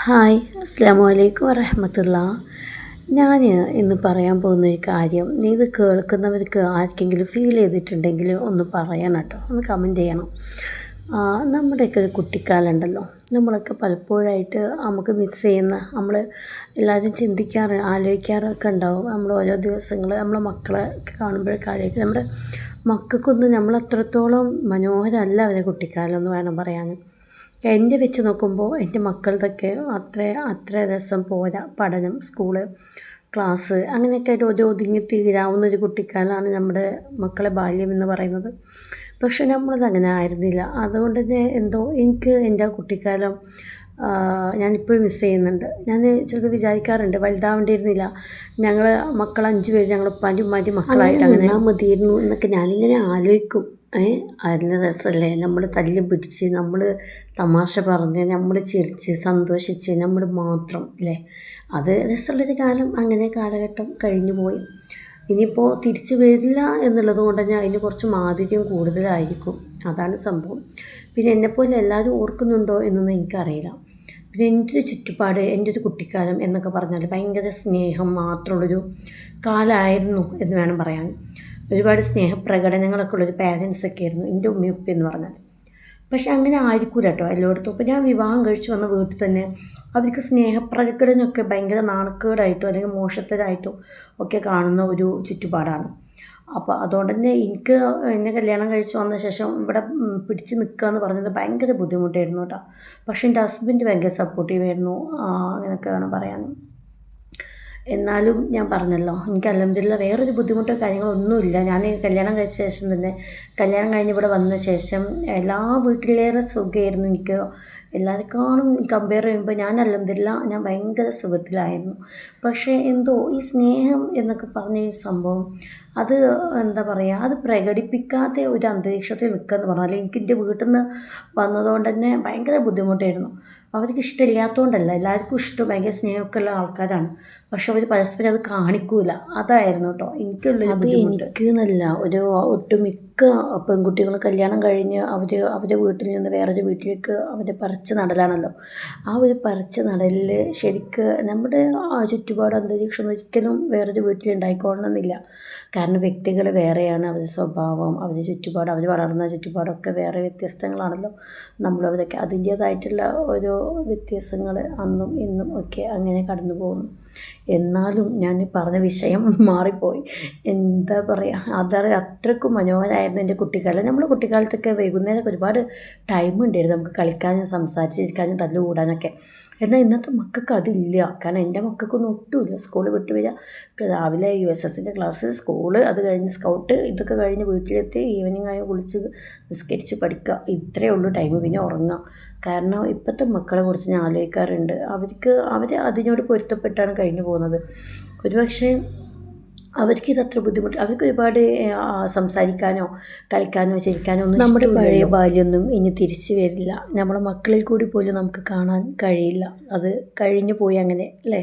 Hi അസ്സലാമു അലൈക്കും വറഹ്മത്തുള്ള. ഞാൻ ഇന്ന് പറയാൻ പോകുന്ന ഒരു കാര്യം ഇത് കേൾക്കുന്നവർക്ക് ആർക്കെങ്കിലും ഫീൽ ചെയ്തിട്ടുണ്ടെങ്കിൽ ഒന്ന് പറയണം കേട്ടോ, ഒന്ന് കമൻറ്റ് ചെയ്യണം. നമ്മുടെയൊക്കെ ഒരു കുട്ടിക്കാലം ഉണ്ടല്ലോ, നമ്മളൊക്കെ പലപ്പോഴായിട്ട് നമുക്ക് മിസ് ചെയ്യുന്ന, നമ്മൾ എല്ലാവരും ആലോചിക്കാറൊക്കെ ഉണ്ടാവും. നമ്മൾ ഓരോ ദിവസങ്ങൾ നമ്മളെ മക്കളെ കാണുമ്പോഴൊക്കെ ആലോചിക്കും, നമ്മുടെ മക്കൾക്കൊന്നും നമ്മളത്രത്തോളം മനോഹരമല്ല അവരെ കുട്ടിക്കാലം എന്ന് വേണം പറയാൻ. എൻ്റെ വെച്ച് നോക്കുമ്പോൾ എൻ്റെ മക്കളുടെയൊക്കെ അത്ര രസം പോരാ. പഠനം, സ്കൂള്, ക്ലാസ് അങ്ങനെയൊക്കെ ആയിട്ട് ഒരു ഒതുങ്ങി തീരാവുന്നൊരു കുട്ടിക്കാലമാണ് നമ്മുടെ മക്കളെ ബാല്യം എന്ന് പറയുന്നത്. പക്ഷെ നമ്മളത് അങ്ങനെ ആയിരുന്നില്ല. അതുകൊണ്ട് തന്നെ എന്തോ എനിക്ക് എൻ്റെ കുട്ടിക്കാലം ഞാനിപ്പോഴും മിസ് ചെയ്യുന്നുണ്ട്. ഞാൻ ചിലപ്പോൾ വിചാരിക്കാറുണ്ട് വലുതാവേണ്ടിയിരുന്നില്ല, ഞങ്ങൾ മക്കൾ 5 പേര് ഞങ്ങൾ ഉപ്പാൻ്റെ ഉമ്മാൻ്റെ മക്കളായിട്ട് അങ്ങനെ മതിയിരുന്നു എന്നൊക്കെ ഞാനിങ്ങനെ ആലോചിക്കും. അതിന് രസമല്ലേ, നമ്മൾ തല്ലും പിടിച്ച്, നമ്മൾ തമാശ പറഞ്ഞ്, നമ്മൾ ചിരിച്ച് സന്തോഷിച്ച്, നമ്മൾ മാത്രം അല്ലേ. അത് രസമുള്ളൊരു കാലം. അങ്ങനെ കാലഘട്ടം കഴിഞ്ഞു പോയി. ഇനിയിപ്പോൾ തിരിച്ചു വരില്ല എന്നുള്ളത് കൊണ്ട് തന്നെ അതിന് കുറച്ച് മാധുര്യം കൂടുതലായിരിക്കും. അതാണ് സംഭവം. പിന്നെ എന്നെപ്പോലെ എല്ലാവരും ഓർക്കുന്നുണ്ടോ എന്നൊന്നും എനിക്കറിയില്ല. പിന്നെ എൻ്റെ ഒരു ചുറ്റുപാട്, എൻ്റെ ഒരു കുട്ടിക്കാലം എന്നൊക്കെ പറഞ്ഞാൽ ഭയങ്കര സ്നേഹം മാത്രമുള്ളൊരു കാലമായിരുന്നു എന്ന് വേണം പറയാൻ. ഒരുപാട് സ്നേഹപ്രകടനങ്ങളൊക്കെ ഉള്ളൊരു പാരൻസൊക്കെ ആയിരുന്നു എൻ്റെ ഉമ്മയും ഉപ്പയും എന്ന് പറഞ്ഞാൽ. പക്ഷെ അങ്ങനെ ആയിരിക്കില്ല കേട്ടോ എല്ലായിടത്തും. ഇപ്പോൾ ഞാൻ വിവാഹം കഴിച്ച് വന്ന വീട്ടിൽ തന്നെ അവർക്ക് സ്നേഹപ്രകടനമൊക്കെ ഭയങ്കര നാണക്കേടായിട്ടോ അല്ലെങ്കിൽ മോശത്തരായിട്ടോ ഒക്കെ കാണുന്ന ഒരു ചുറ്റുപാടാണ്. അപ്പോൾ അതുകൊണ്ട് തന്നെ എന്നെ കല്യാണം കഴിച്ച് വന്ന ശേഷം ഇവിടെ പിടിച്ച് നിൽക്കുക എന്ന് പറഞ്ഞത് ഭയങ്കര ബുദ്ധിമുട്ടായിരുന്നു കേട്ടോ. പക്ഷേ എൻ്റെ ഹസ്ബൻഡ് ഭയങ്കര സപ്പോർട്ടീവായിരുന്നു. അങ്ങനെയൊക്കെ വേണം പറയാൻ. എന്നാലും ഞാൻ പറഞ്ഞല്ലോ, എനിക്ക് അൽഹംദുലില്ലാ വേറൊരു ബുദ്ധിമുട്ടോ കാര്യങ്ങളോ ഒന്നുമില്ല. ഞാൻ കല്യാണം കഴിച്ച ശേഷം തന്നെ, കല്യാണം കഴിഞ്ഞ് ഇവിടെ വന്ന ശേഷം എല്ലാ വീട്ടിലേറെ സുഖമായിരുന്നു എനിക്ക്. എല്ലാവരെക്കാളും കമ്പയർ ചെയ്യുമ്പോൾ ഞാൻ അൽഹംദുലില്ലാ ഞാൻ ഭയങ്കര സുഖത്തിലായിരുന്നു. പക്ഷേ എന്തോ ഈ സ്നേഹം എന്നൊക്കെ പറഞ്ഞ ഈ സംഭവം, അത് എന്താ പറയുക, അത് പ്രകടിപ്പിക്കാത്ത ഒരു അന്തരീക്ഷത്തിൽ നിൽക്കുക എന്ന് പറഞ്ഞാൽ എനിക്ക് എൻ്റെ വീട്ടിൽ നിന്ന് വന്നതുകൊണ്ട് തന്നെ ഭയങ്കര ബുദ്ധിമുട്ടായിരുന്നു. അവർക്ക് ഇഷ്ടമില്ലാത്തതുകൊണ്ടല്ല, എല്ലാവർക്കും ഇഷ്ടം ഭയങ്കര സ്നേഹമൊക്കെ ഉള്ള ആൾക്കാരാണ്. പക്ഷെ അവർ പരസ്പരം അത് കാണിക്കൂല. അതായിരുന്നു കേട്ടോ എനിക്കുള്ളൊരു ബുദ്ധിമുട്ട്. എനിക്ക് എന്നല്ല, ഒട്ടുമിക്ക പെൺകുട്ടികൾ കല്യാണം കഴിഞ്ഞ് അവരുടെ വീട്ടിൽ നിന്ന് വേറൊരു വീട്ടിലേക്ക് അവരെ പറിച്ച് നടലാണല്ലോ. ആ ഒരു പറിച്ച് നടലിൽ ശരിക്ക് നമ്മുടെ ചുറ്റുപാട് അന്തരീക്ഷം ഒരിക്കലും വേറൊരു വീട്ടിൽ ഉണ്ടായിക്കൊള്ളണമെന്നില്ല. കാരണം വ്യക്തികൾ വേറെയാണ്, അവരുടെ സ്വഭാവം, അവരുടെ ചുറ്റുപാട്, അവർ വളർന്ന ചുറ്റുപാടൊക്കെ വേറെ വ്യത്യസ്തങ്ങളാണല്ലോ. അവരൊക്കെ അതിൻ്റേതായിട്ടുള്ള ഓരോ വ്യത്യാസങ്ങൾ അന്നും ഇന്നും ഒക്കെ അങ്ങനെ കടന്നു പോകുന്നു. എന്നാലും ഞാൻ പറഞ്ഞ വിഷയം മാറിപ്പോയി. എന്താ പറയുക, അത്രയ്ക്കും മനോഹരമായിരുന്നു എൻ്റെ കുട്ടിക്കാലം. നമ്മുടെ കുട്ടിക്കാലത്തൊക്കെ വൈകുന്നേരമൊക്കെ ഒരുപാട് ടൈം ഉണ്ടായിരുന്നു നമുക്ക് കളിക്കാനും സംസാരിച്ചിരിക്കാനും തല്ലുകൂടാനൊക്കെ. എന്നാൽ ഇന്നത്തെ മക്കൾക്ക് അതില്ല. കാരണം എൻ്റെ മക്കൾക്കൊന്നും ഒട്ടുമില്ല. സ്കൂൾ വിട്ട് വരിക, രാവിലെ USSൻ്റെ ക്ലാസ്, സ്കൂള്, അത് കഴിഞ്ഞ് സ്കൗട്ട്, ഇതൊക്കെ കഴിഞ്ഞ് വീട്ടിലെത്തി ഈവനിങ് ആയി കുളിച്ച് നിസ്കരിച്ച് പഠിക്കുക, ഇത്രയേ ഉള്ളൂ ടൈം. പിന്നെ ഉറങ്ങുക. കാരണം ഇപ്പോഴത്തെ മക്കളെ കുറിച്ച് ഞാൻ ആലോചിക്കാറുണ്ട്. അവർ അതിനോട് പൊരുത്തപ്പെട്ടാണ് കഴിഞ്ഞു പോകുന്നത്. ഒരുപക്ഷെ അവർക്കിതത്ര ബുദ്ധിമുട്ട്, അവർക്ക് ഒരുപാട് സംസാരിക്കാനോ കളിക്കാനോ ചിരിക്കാനോ ഒന്നും നമ്മുടെ പഴയ ബാല്യമൊന്നും ഇനി തിരിച്ചു വരില്ല. നമ്മുടെ മക്കളിൽ കൂടി പോലും നമുക്ക് കാണാൻ കഴിയില്ല. അത് കഴിഞ്ഞു പോയി അങ്ങനെ അല്ലേ.